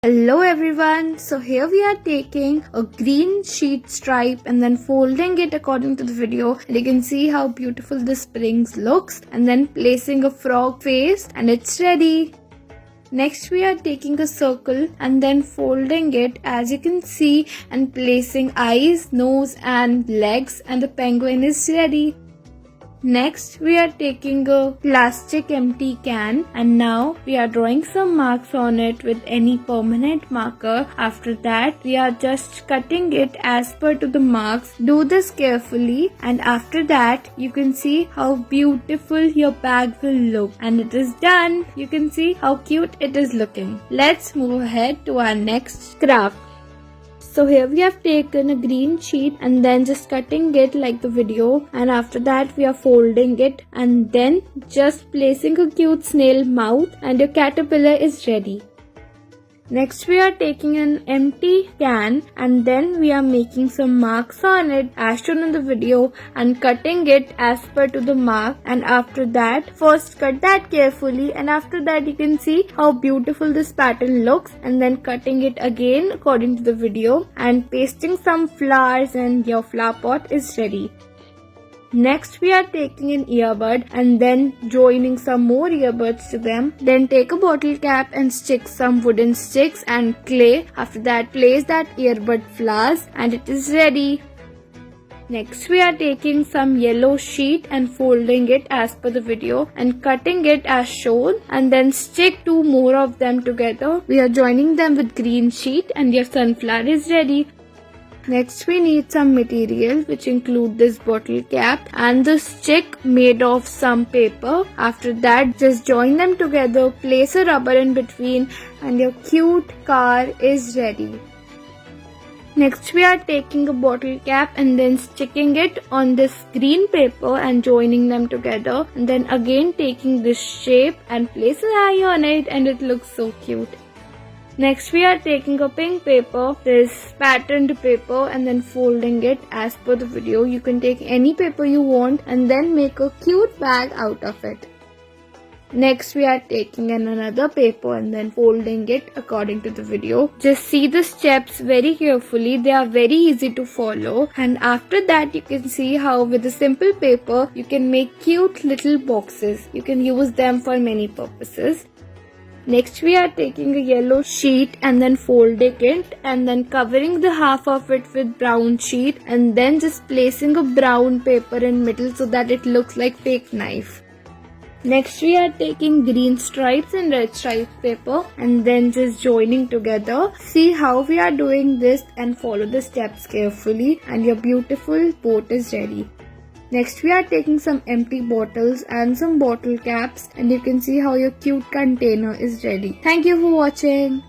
Hello everyone, so here we are taking a green sheet stripe and then folding it according to the video, and you can see how beautiful the springs looks, and then placing a frog face and it's ready. Next we are taking a circle and then folding it as you can see and placing eyes, nose and legs, and the penguin is ready. Next, we are taking a plastic empty can and now we are drawing some marks on it with any permanent marker. After that, we are just cutting it as per to the marks. Do this carefully, and after that, you can see how beautiful your bag will look. And it is done. You can see how cute it is looking. Let's move ahead to our next craft. So here we have taken a green sheet and then just cutting it like the video, and after that we are folding it and then just placing a cute snail mouth and your caterpillar is ready. Next we are taking an empty can and then we are making some marks on it as shown in the video and cutting it as per to the mark, and after that first cut that carefully, and after that you can see how beautiful this pattern looks, and then cutting it again according to the video and pasting some flowers and your flower pot is ready. Next we are taking an earbud and then joining some more earbuds to them. Then take a bottle cap and stick some wooden sticks and clay. After that place that earbud flowers and it is ready. Next we are taking some yellow sheet and folding it as per the video and cutting it as shown, and then stick two more of them together. We are joining them with green sheet and your sunflower is ready. Next we need some material which include this bottle cap and the stick made of some paper. After that just join them together, place a rubber in between and your cute car is ready. Next we are taking a bottle cap and then sticking it on this green paper and joining them together, and then again taking this shape and place an eye on it and it looks so cute. Next we are taking a pink paper, this patterned paper, and then folding it as per the video. You can take any paper you want and then make a cute bag out of it. Next we are taking another paper and then folding it according to the video. Just see the steps very carefully, they are very easy to follow, and after that you can see how with a simple paper you can make cute little boxes. You can use them for many purposes. Next we are taking a yellow sheet and then folding it and then covering the half of it with brown sheet and then just placing a brown paper in middle so that it looks like fake knife. Next we are taking green stripes and red stripe paper and then just joining together. See how we are doing this and follow the steps carefully and your beautiful boat is ready. Next we are taking some empty bottles and some bottle caps and you can see how your cute container is ready. Thank you for watching.